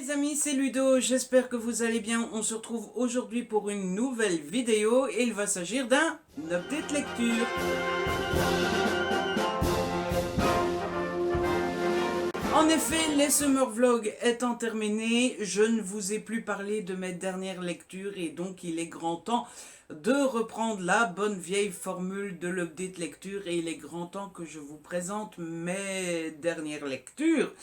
les amis, c'est Ludo, j'espère que vous allez bien. On se retrouve aujourd'hui pour une nouvelle vidéo et il va s'agir d'un update lecture. En effet, les summer vlogs étant terminés, je ne vous ai plus parlé de mes dernières lectures et donc il est grand temps de reprendre la bonne vieille formule de l'update lecture et il est grand temps que je vous présente mes dernières lectures.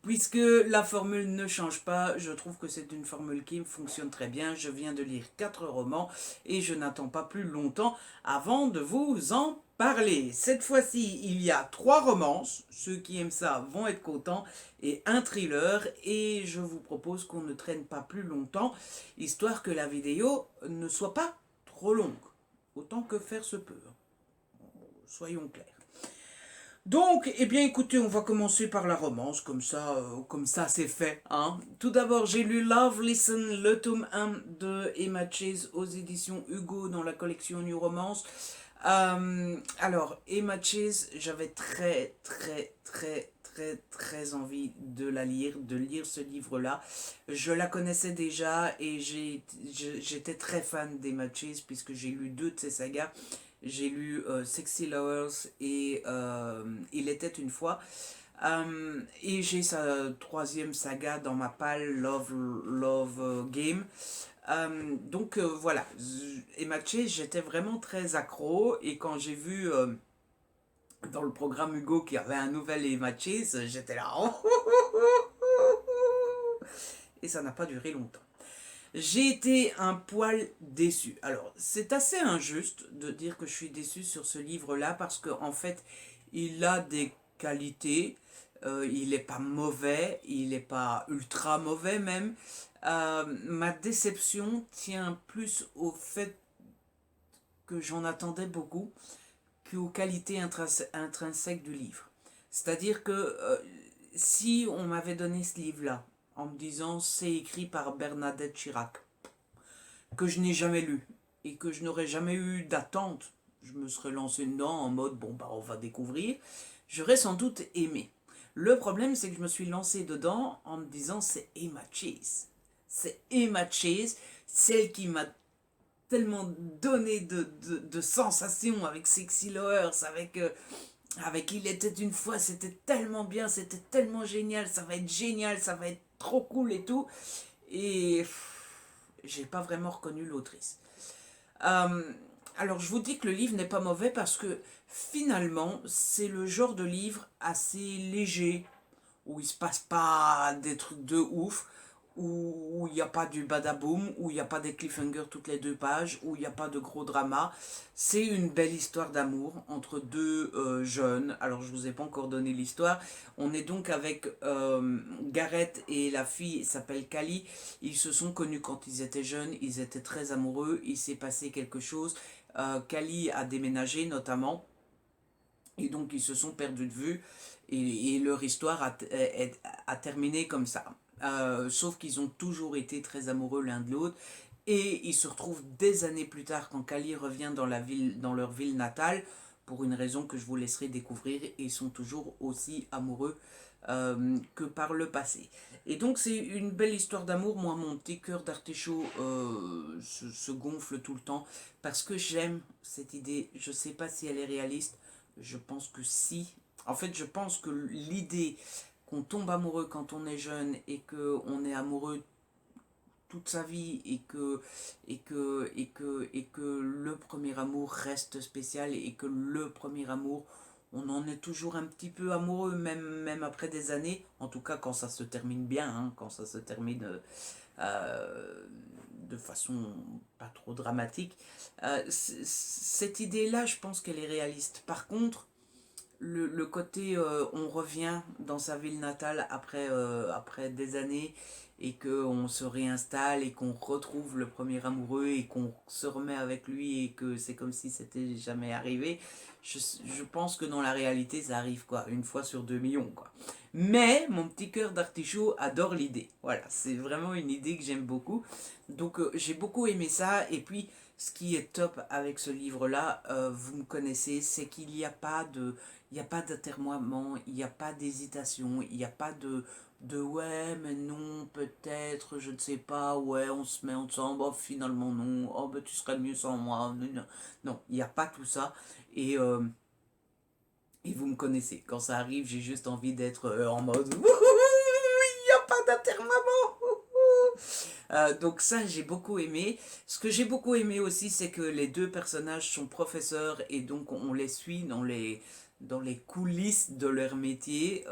Puisque la formule ne change pas, je trouve que c'est une formule qui fonctionne très bien. Je viens de lire 4 romans et je n'attends pas plus longtemps avant de vous en parler. Cette fois-ci, il y a 3 romances. Ceux qui aiment ça vont être contents. Et un thriller. Et je vous propose qu'on ne traîne pas plus longtemps, histoire que la vidéo ne soit pas trop longue. Autant que faire se peut. Soyons clairs. Donc, eh bien écoutez, on va commencer par la romance, comme ça c'est fait. Hein. Tout d'abord, j'ai lu Love Listen, le tome 1 de Emma Chase aux éditions Hugo dans la collection New Romance. Alors, Emma Chase, j'avais très envie de la lire, de lire ce livre-là. Je la connaissais déjà et j'étais très fan d'Emma Chase puisque j'ai lu 2 de ses sagas. J'ai lu Sexy Lovers et Il était une fois. Et j'ai sa 3e saga dans ma palle, Love Game. Voilà, Emma Chase, j'étais vraiment très accro et quand j'ai vu dans le programme Hugo qu'il y avait un nouvel Emma Chase, j'étais là. Et ça n'a pas duré longtemps. J'ai été un poil déçu. Alors, c'est assez injuste de dire que je suis déçu sur ce livre-là parce qu'en fait, il a des qualités. Il n'est pas mauvais, il n'est pas ultra mauvais même. Ma déception tient plus au fait que j'en attendais beaucoup qu'aux qualités intrinsèques du livre. C'est-à-dire que si on m'avait donné ce livre-là en me disant c'est écrit par Bernadette Chirac, que je n'ai jamais lu et que je n'aurais jamais eu d'attente, je me serais lancé dedans en mode bon bah on va découvrir, j'aurais sans doute aimé. Le problème c'est que je me suis lancé dedans en me disant c'est Emma Chase. C'est Emma Chase, celle qui m'a tellement donné de sensations avec Sexy Lovers, avec Il était une fois, c'était tellement bien, c'était tellement génial, ça va être trop cool et tout. Et j'ai pas vraiment reconnu l'autrice. Euh, alors je vous dis que le livre n'est pas mauvais parce que finalement c'est le genre de livre assez léger où il se passe pas des trucs de ouf, où il n'y a pas du badaboom, où il n'y a pas des cliffhangers toutes les 2 pages, où il n'y a pas de gros drama. C'est une belle histoire d'amour entre 2 jeunes. Alors je vous ai pas encore donné l'histoire. On est donc avec Gareth et la fille s'appelle Callie. Ils se sont connus quand ils étaient jeunes, ils étaient très amoureux, il s'est passé quelque chose. Callie a déménagé notamment. Et donc ils se sont perdus de vue et leur histoire a terminé comme ça. Sauf qu'ils ont toujours été très amoureux l'un de l'autre et ils se retrouvent des années plus tard quand Kali revient dans leur ville natale pour une raison que je vous laisserai découvrir et ils sont toujours aussi amoureux que par le passé. Et donc c'est une belle histoire d'amour. Moi mon petit cœur d'artichaut se gonfle tout le temps parce que j'aime cette idée. Je sais pas si elle est réaliste. Je pense que si. En fait, je pense que l'idée qu'on tombe amoureux quand on est jeune et qu'on est amoureux toute sa vie et que le premier amour reste spécial et que le premier amour, on en est toujours un petit peu amoureux, même après des années. En tout cas, quand ça se termine bien, hein, quand ça se termine de façon pas trop dramatique. Cette idée-là, je pense qu'elle est réaliste. Par contre, le côté on revient dans sa ville natale après des années et qu'on se réinstalle et qu'on retrouve le premier amoureux et qu'on se remet avec lui et que c'est comme si c'était jamais arrivé, je pense que dans la réalité ça arrive quoi, une fois sur 2 millions quoi. Mais mon petit cœur d'artichaut adore l'idée, voilà, c'est vraiment une idée que j'aime beaucoup, donc j'ai beaucoup aimé ça. Et puis ce qui est top avec ce livre là, vous me connaissez, c'est qu'il n'y a pas de il n'y a pas d'atermoiement, il n'y a pas d'hésitation, il n'y a pas de ouais mais non, peut peut-être, je ne sais pas, ouais, on se met ensemble, oh, finalement non, oh, ben, tu serais mieux sans moi. Non, non, non, il n'y a pas tout ça. Et vous me connaissez, quand ça arrive, j'ai juste envie d'être en mode, wouhou, il n'y a pas d'intermaman. Donc ça, j'ai beaucoup aimé. Ce que j'ai beaucoup aimé aussi, c'est que les deux personnages sont professeurs et donc on les suit dans les coulisses de leur métier.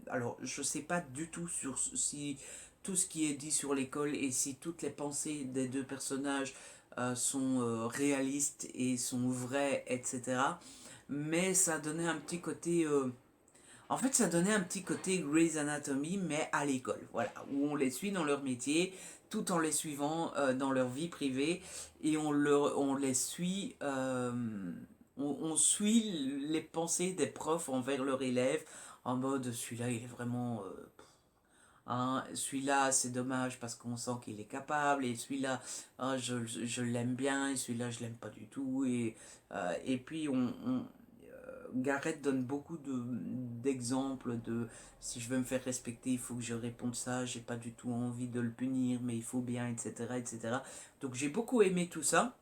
Alors, je ne sais pas du tout sur si tout ce qui est dit sur l'école et si toutes les pensées des deux personnages sont réalistes et sont vraies, etc. Mais ça donnait un petit côté... en fait, ça donnait un petit côté Grey's Anatomy, mais à l'école, voilà, où on les suit dans leur métier, tout en les suivant dans leur vie privée, et on les suit, on suit les pensées des profs envers leurs élèves, en mode, celui-là, il est vraiment... hein, celui-là, c'est dommage parce qu'on sent qu'il est capable, et celui-là, ah, je l'aime bien, et celui-là, je l'aime pas du tout, et puis Garrett donne beaucoup d'exemples de si je veux me faire respecter, il faut que je réponde ça, j'ai pas du tout envie de le punir, mais il faut bien, etc. etc. Donc j'ai beaucoup aimé tout ça.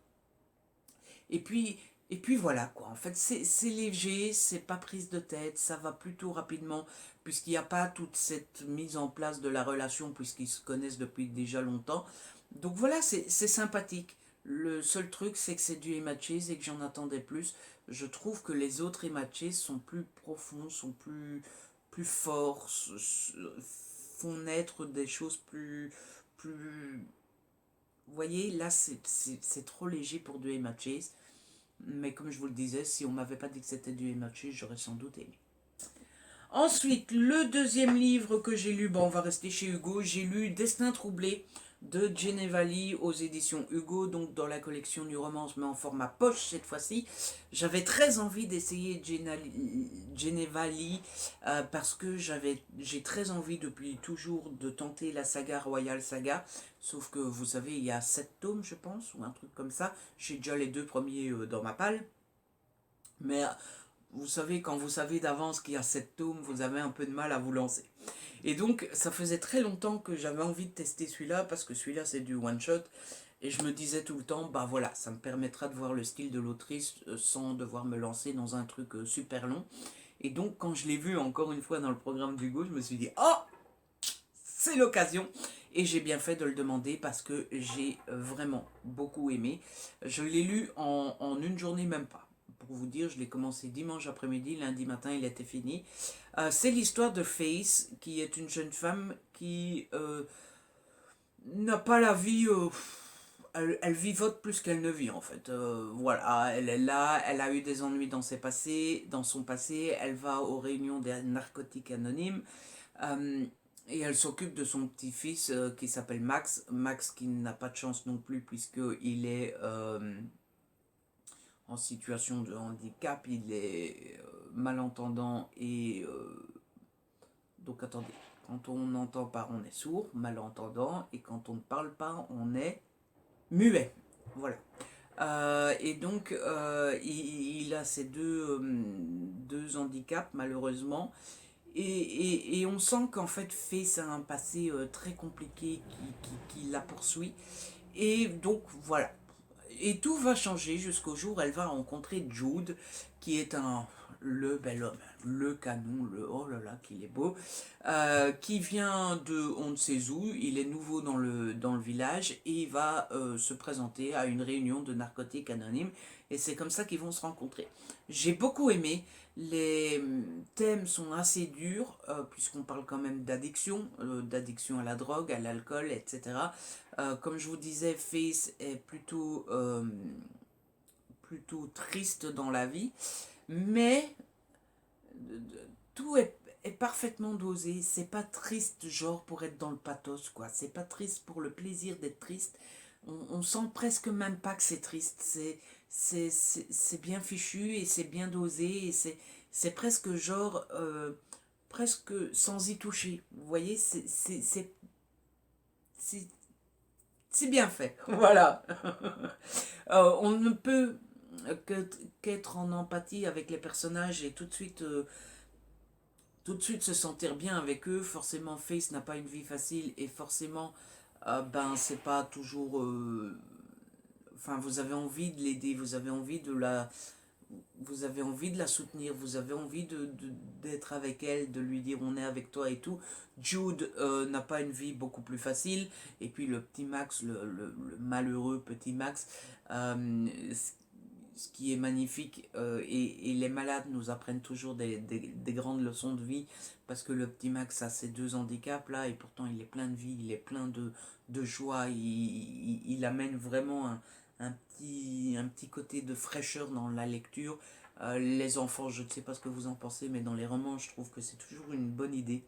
Et puis, et puis voilà quoi, en fait c'est léger, c'est pas prise de tête, ça va plutôt rapidement, puisqu'il n'y a pas toute cette mise en place de la relation, puisqu'ils se connaissent depuis déjà longtemps. Donc voilà, c'est sympathique. Le seul truc, c'est que c'est du Emma Chase et que j'en attendais plus. Je trouve que les autres Emma Chase sont plus profonds, sont plus forts, font naître des choses plus... Vous voyez, là, c'est trop léger pour du Emma Chase. Mais comme je vous le disais, si on m'avait pas dit que c'était du Emma Chase, j'aurais sans doute aimé. Ensuite, le deuxième livre que j'ai lu, bon, on va rester chez Hugo, j'ai lu Destin troublé de Geneva Lee aux éditions Hugo, donc dans la collection du romance, mais en format poche cette fois-ci. J'avais très envie d'essayer Geneva Lee parce que j'ai très envie depuis toujours de tenter la saga Royal Saga, sauf que vous savez, il y a 7 tomes, je pense, ou un truc comme ça. J'ai déjà les 2 premiers dans ma palle, mais vous savez, quand vous savez d'avance qu'il y a 7 tomes, vous avez un peu de mal à vous lancer. Et donc, ça faisait très longtemps que j'avais envie de tester celui-là, parce que celui-là, c'est du one-shot. Et je me disais tout le temps, bah voilà, ça me permettra de voir le style de l'autrice sans devoir me lancer dans un truc super long. Et donc, quand je l'ai vu encore une fois dans le programme d'Hugo, je me suis dit, oh, c'est l'occasion. Et j'ai bien fait de le demander parce que j'ai vraiment beaucoup aimé. Je l'ai lu en une journée, même pas. Pour vous dire, je l'ai commencé dimanche après-midi, lundi matin, il était fini. C'est l'histoire de Faith, qui est une jeune femme qui n'a pas la vie... elle vivote plus qu'elle ne vit en fait. Voilà, elle est là, elle a eu des ennuis dans son passé, elle va aux réunions des narcotiques anonymes. Et elle s'occupe de son petit-fils qui s'appelle Max. Max qui n'a pas de chance non plus puisqu'il est en situation de handicap, il est malentendant et... donc attendez, quand on n'entend pas on est sourd, malentendant, et quand on ne parle pas on est muet. Voilà. Et donc il a ces deux handicaps malheureusement. Et on sent qu'en fait Faith a un passé très compliqué qui la poursuit. Et donc voilà. Et tout va changer jusqu'au jour où elle va rencontrer Jude, qui est le bel homme, le canon, oh là là qu'il est beau, qui vient de on ne sait où, il est nouveau dans le village et il va se présenter à une réunion de narcotiques anonymes et c'est comme ça qu'ils vont se rencontrer. J'ai beaucoup aimé, les thèmes sont assez durs puisqu'on parle quand même d'addiction à la drogue, à l'alcool, etc. Comme je vous disais, Faith est plutôt triste dans la vie, mais tout est parfaitement dosé. C'est pas triste genre pour être dans le pathos, quoi. C'est pas triste pour le plaisir d'être triste. On sent presque même pas que c'est triste. C'est bien fichu et c'est bien dosé et c'est presque genre presque sans y toucher. Vous voyez, c'est bien fait. Voilà. On ne peut qu'être en empathie avec les personnages et tout de suite tout de suite se sentir bien avec eux. Forcément, Face n'a pas une vie facile et forcément, ben, c'est pas toujours. Enfin, vous avez envie de l'aider, vous avez envie de la soutenir, vous avez envie d'être avec elle, de lui dire on est avec toi et tout. Jude n'a pas une vie beaucoup plus facile. Et puis le petit Max, le malheureux petit Max, ce qui est magnifique, et les malades nous apprennent toujours des grandes leçons de vie, parce que le petit Max a ses deux handicaps là, et pourtant il est plein de vie, il est plein de joie, il amène vraiment un petit côté de fraîcheur dans la lecture. Les enfants, je ne sais pas ce que vous en pensez, mais dans les romans, je trouve que c'est toujours une bonne idée.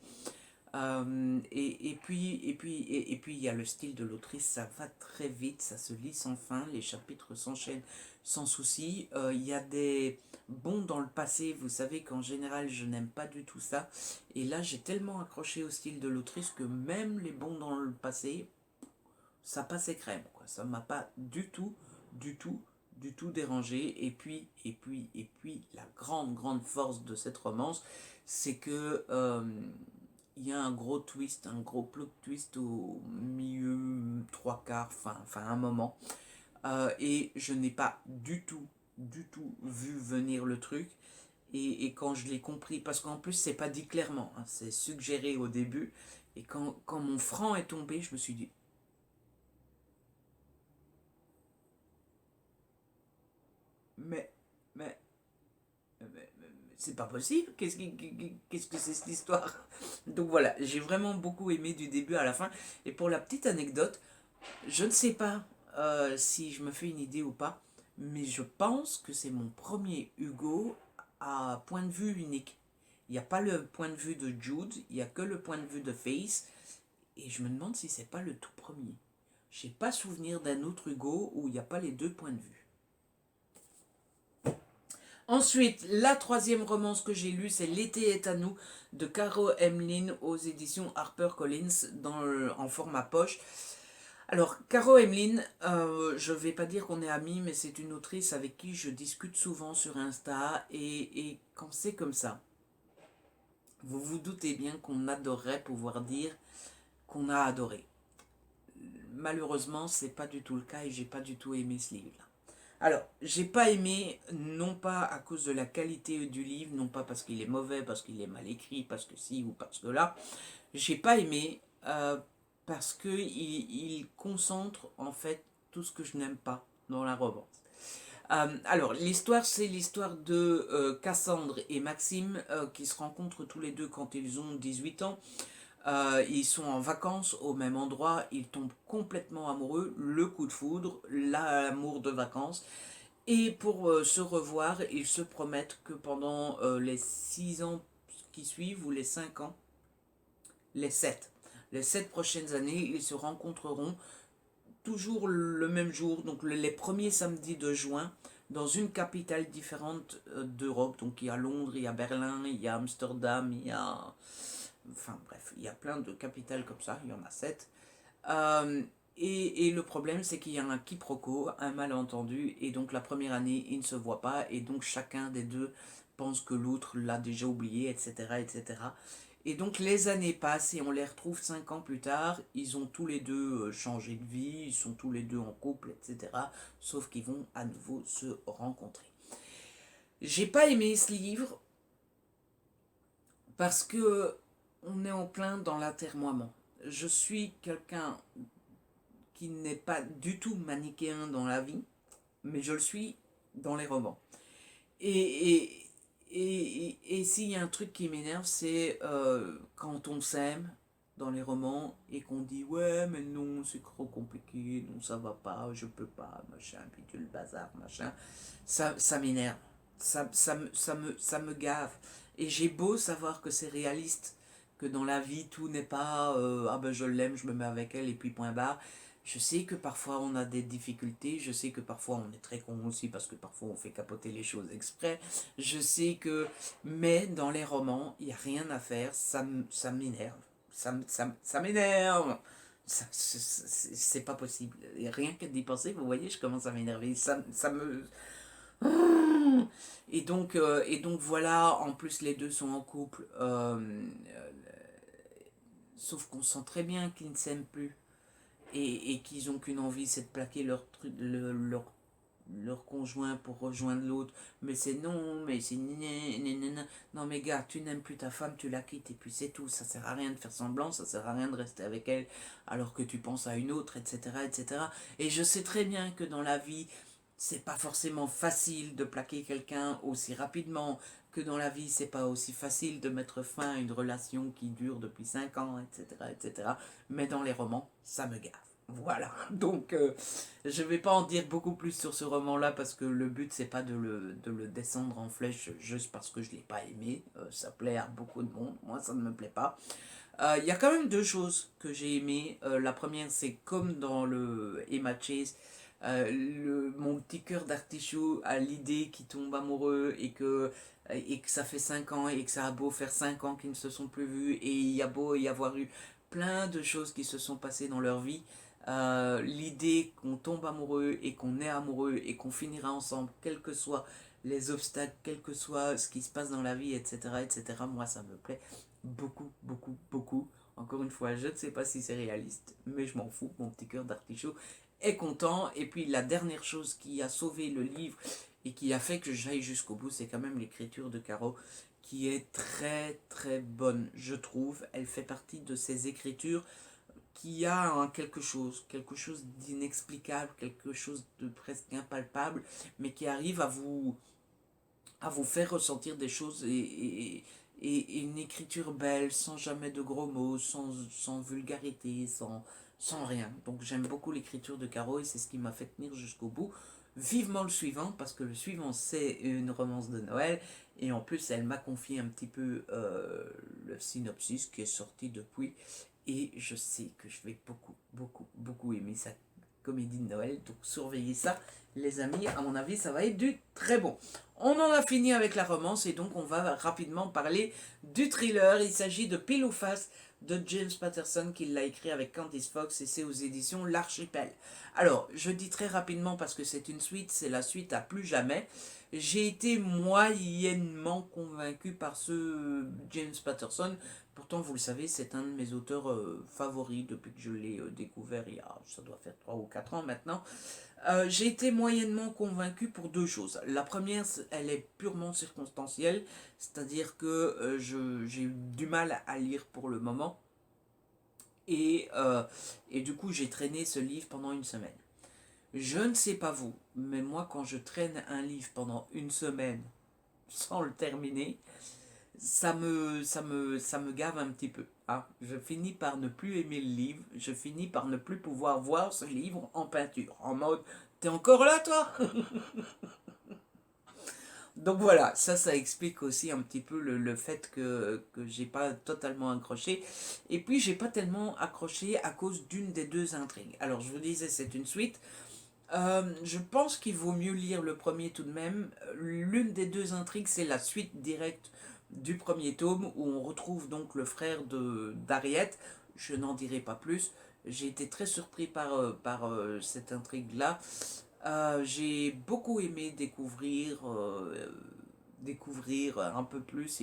Et puis il y a le style de l'autrice, ça va très vite, ça se lit sans fin, les chapitres s'enchaînent sans souci. Il y a des bons dans le passé, vous savez qu'en général je n'aime pas du tout ça. Et là j'ai tellement accroché au style de l'autrice que même les bons dans le passé, ça passait crème, quoi. Ça m'a pas du tout, du tout dérangé. Et puis la grande force de cette romance, c'est que il y a un gros twist, un gros plot twist au milieu, trois quarts, enfin un moment. Et je n'ai pas du tout vu venir le truc. Et quand je l'ai compris, parce qu'en plus c'est pas dit clairement, hein, c'est suggéré au début. Et quand mon franc est tombé, je me suis dit, mais, mais, c'est pas possible, qu'est-ce que c'est cette histoire? Donc voilà, j'ai vraiment beaucoup aimé du début à la fin. Et pour la petite anecdote, je ne sais pas si je me fais une idée ou pas, mais je pense que c'est mon premier Hugo à point de vue unique. Il n'y a pas le point de vue de Jude, il n'y a que le point de vue de Face, et je me demande si c'est pas le tout premier. J'ai pas souvenir d'un autre Hugo où il n'y a pas les deux points de vue. Ensuite, la troisième romance que j'ai lue, c'est L'été est à nous de Caro Emmeline aux éditions HarperCollins en format poche. Alors, Caro Emmeline, je ne vais pas dire qu'on est amis, mais c'est une autrice avec qui je discute souvent sur Insta. Et quand c'est comme ça, vous vous doutez bien qu'on adorerait pouvoir dire qu'on a adoré. Malheureusement, c'est pas du tout le cas et j'ai pas du tout aimé ce livre-là. Alors, j'ai pas aimé, non pas à cause de la qualité du livre, non pas parce qu'il est mauvais, parce qu'il est mal écrit, parce que si ou parce que là. J'ai pas aimé parce que il concentre en fait tout ce que je n'aime pas dans la romance. Alors, l'histoire, c'est l'histoire de Cassandre et Maxime qui se rencontrent tous les deux quand ils ont 18 ans. Ils sont en vacances au même endroit, ils tombent complètement amoureux, le coup de foudre, l'amour de vacances. Et pour se revoir, ils se promettent que pendant les 6 ans qui suivent, ou les 5 ans, les 7. Les 7 prochaines années, ils se rencontreront toujours le même jour, donc les premiers samedis de juin, dans une capitale différente d'Europe. Donc il y a Londres, il y a Berlin, il y a Amsterdam, il y a... Enfin bref, il y a plein de capitales comme ça, il y en a 7. Et le problème, c'est qu'il y a un quiproquo, un malentendu, et donc la première année, ils ne se voient pas, et donc chacun des deux pense que l'autre l'a déjà oublié, etc., etc. Et donc les années passent et on les retrouve 5 ans plus tard, ils ont tous les deux changé de vie, ils sont tous les deux en couple, etc. Sauf qu'ils vont à nouveau se rencontrer. J'ai pas aimé ce livre parce que on est en plein dans l'atermoiement. Je suis quelqu'un qui n'est pas du tout manichéen dans la vie, mais je le suis dans les romans. Et, et s'il y a un truc qui m'énerve, c'est quand on s'aime dans les romans et qu'on dit ouais mais non c'est trop compliqué, non ça va pas, je peux pas, machin, puis tu le bazar, machin. Ça m'énerve, ça me gave. Et j'ai beau savoir que c'est réaliste, que dans la vie tout n'est pas ah ben je l'aime, je me mets avec elle et puis point barre. Je sais que parfois on a des difficultés, je sais que parfois on est très con aussi parce que parfois on fait capoter les choses exprès. Je sais que, mais dans les romans, il n'y a rien à faire, ça m'énerve. Ça m'énerve. C'est pas possible. Et rien que d'y penser, vous voyez, je commence à m'énerver. Ça me... Et donc voilà, en plus les deux sont en couple, sauf qu'on sent très bien qu'ils ne s'aiment plus et qu'ils ont qu'une envie, c'est de plaquer leur conjoint pour rejoindre l'autre. Mais c'est non, mais c'est non mais gars, tu n'aimes plus ta femme, tu la quittes et puis c'est tout. Ça sert à rien de faire semblant, ça sert à rien de rester avec elle alors que tu penses à une autre, etc., etc. Et je sais très bien que dans la vie, c'est pas forcément facile de plaquer quelqu'un aussi rapidement, que dans la vie, c'est pas aussi facile de mettre fin à une relation qui dure depuis 5 ans, etc., etc. Mais dans les romans, ça me gave. Voilà, donc je vais pas en dire beaucoup plus sur ce roman-là parce que le but c'est pas de le descendre en flèche juste parce que je l'ai pas aimé. Ça plaît à beaucoup de monde, moi ça ne me plaît pas. Il y a quand même deux choses que j'ai aimées. La première, c'est comme dans le Emma Chase, mon petit cœur d'artichaut à l'idée qu'il tombe amoureux et que ça fait 5 ans et que ça a beau faire 5 ans qu'ils ne se sont plus vus et il y a beau y avoir eu plein de choses qui se sont passées dans leur vie. L'idée qu'on tombe amoureux et qu'on est amoureux et qu'on finira ensemble, quels que soient les obstacles, quel que soit ce qui se passe dans la vie, etc., etc., moi ça me plaît beaucoup, beaucoup, beaucoup. Encore une fois, je ne sais pas si c'est réaliste, mais je m'en fous, mon petit cœur d'artichaut est content. Et puis la dernière chose qui a sauvé le livre et qui a fait que j'aille jusqu'au bout, c'est quand même l'écriture de Caro, qui est très très bonne, je trouve. Elle fait partie de ces écritures qui a quelque chose d'inexplicable, quelque chose de presque impalpable, mais qui arrive à vous faire ressentir des choses et une écriture belle, sans jamais de gros mots, sans vulgarité, sans rien. Donc j'aime beaucoup l'écriture de Caro et c'est ce qui m'a fait tenir jusqu'au bout. Vivement le suivant, parce que le suivant c'est une romance de Noël, et en plus elle m'a confié un petit peu le synopsis qui est sorti depuis, et je sais que je vais beaucoup, beaucoup, beaucoup aimer sa comédie de Noël, donc surveillez ça les amis, à mon avis ça va être du très bon. On en a fini avec la romance et donc on va rapidement parler du thriller. Il s'agit de Pile ou Face de James Patterson qui l'a écrit avec Candice Fox et c'est aux éditions L'Archipel. Alors, je dis très rapidement parce que c'est une suite, c'est la suite à plus jamais. J'ai été moyennement convaincu par ce James Patterson. Pourtant, vous le savez, c'est un de mes auteurs favoris depuis que je l'ai découvert il y a, ça doit faire 3 ou 4 ans maintenant. J'ai été moyennement convaincu pour deux choses. La première, elle est purement circonstancielle, c'est-à-dire que j'ai eu du mal à lire pour le moment, et du coup j'ai traîné ce livre pendant une semaine. Je ne sais pas vous, mais moi quand je traîne un livre pendant une semaine sans le terminer, ça me gave un petit peu. Hein. Je finis par ne plus aimer le livre, je finis par ne plus pouvoir voir ce livre en peinture, en mode t'es encore là toi. Donc voilà, ça explique aussi un petit peu le fait que j'ai pas totalement accroché. Et puis j'ai pas tellement accroché à cause d'une des deux intrigues. Alors je vous disais, c'est une suite. Je pense qu'il vaut mieux lire le premier tout de même. L'une des deux intrigues, c'est la suite directe du premier tome où on retrouve donc le frère de d'Harriet. Je n'en dirai pas plus. J'ai été très surpris par cette intrigue-là. J'ai beaucoup aimé découvrir un peu plus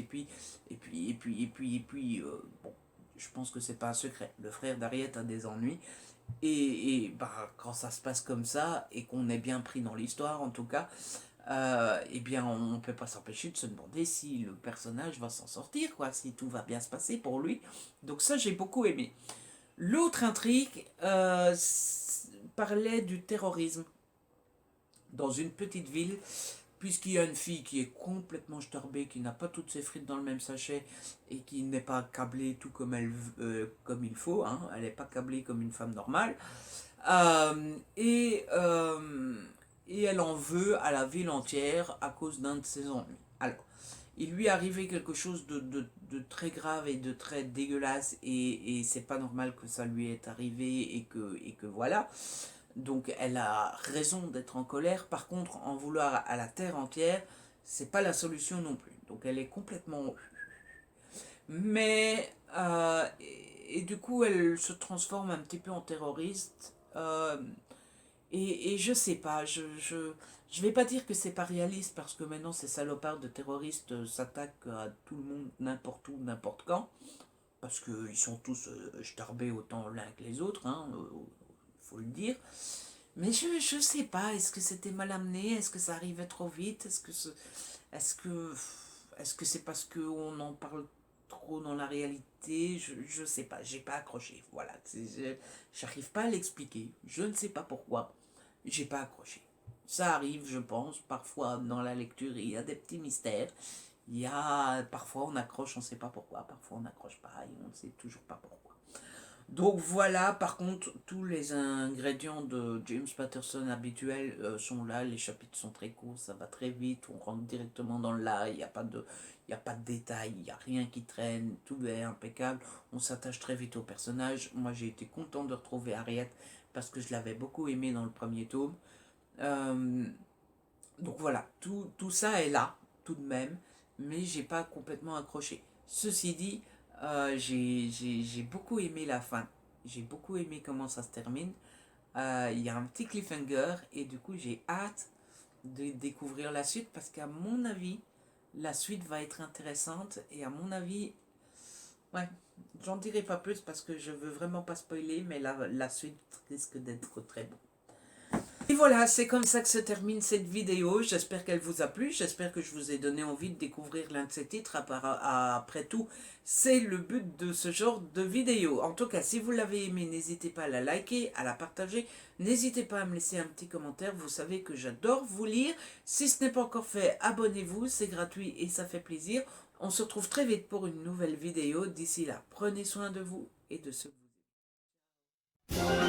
bon, je pense que c'est pas un secret. Le frère d'Harriet a des ennuis et bah, quand ça se passe comme ça et qu'on est bien pris dans l'histoire en tout cas, eh bien on ne peut pas s'empêcher de se demander si le personnage va s'en sortir, quoi, si tout va bien se passer pour lui. Donc ça j'ai beaucoup aimé. L'autre intrigue parlait du terrorisme dans une petite ville, puisqu'il y a une fille qui est complètement starbée, qui n'a pas toutes ses frites dans le même sachet et qui n'est pas câblée tout comme, comme il faut, hein. Elle n'est pas câblée comme une femme normale. Euh, et, euh, et elle en veut à la ville entière à cause d'un de ses ennuis. Alors, il lui est arrivé quelque chose de très grave et de très dégueulasse et c'est pas normal que ça lui est arrivé et que voilà. Donc elle a raison d'être en colère. Par contre, en vouloir à la terre entière, c'est pas la solution non plus. Donc elle est complètement. Mais et du coup, elle se transforme un petit peu en terroriste. Et je sais pas, je vais pas dire que c'est pas réaliste parce que maintenant ces salopards de terroristes s'attaquent à tout le monde, n'importe où, n'importe quand, parce qu'ils sont tous starbés autant l'un que les autres, hein, faut le dire. Mais je sais pas, est-ce que c'était mal amené, est-ce que ça arrivait trop vite, est-ce que, est-ce que c'est parce qu'on en parle trop dans la réalité, je sais pas, j'ai pas accroché, voilà, j'arrive pas à l'expliquer, je ne sais pas pourquoi, j'ai pas accroché. Ça arrive, je pense, parfois dans la lecture, il y a des petits mystères, il y a, parfois on accroche, on sait pas pourquoi, parfois on n'accroche pas et on ne sait toujours pas pourquoi. Donc voilà, par contre, tous les ingrédients de James Patterson habituels sont là, les chapitres sont très courts, ça va très vite, on rentre directement dans le là, il y a pas de détails, il n'y a rien qui traîne, tout est impeccable, on s'attache très vite au personnage. Moi j'ai été content de retrouver Harriet parce que je l'avais beaucoup aimé dans le premier tome. Euh, donc voilà, tout ça est là, tout de même, mais j'ai pas complètement accroché. Ceci dit, j'ai beaucoup aimé la fin. J'ai beaucoup aimé comment ça se termine. Il y a un petit cliffhanger et du coup j'ai hâte de découvrir la suite parce qu'à mon avis, la suite va être intéressante et à mon avis, ouais, j'en dirai pas plus parce que je veux vraiment pas spoiler, mais la suite risque d'être très bon. Et voilà, c'est comme ça que se termine cette vidéo. J'espère qu'elle vous a plu. J'espère que je vous ai donné envie de découvrir l'un de ces titres. Après tout, c'est le but de ce genre de vidéo. En tout cas, si vous l'avez aimé, n'hésitez pas à la liker, à la partager. N'hésitez pas à me laisser un petit commentaire. Vous savez que j'adore vous lire. Si ce n'est pas encore fait, abonnez-vous. C'est gratuit et ça fait plaisir. On se retrouve très vite pour une nouvelle vidéo. D'ici là, prenez soin de vous et de ceux que vous aimez.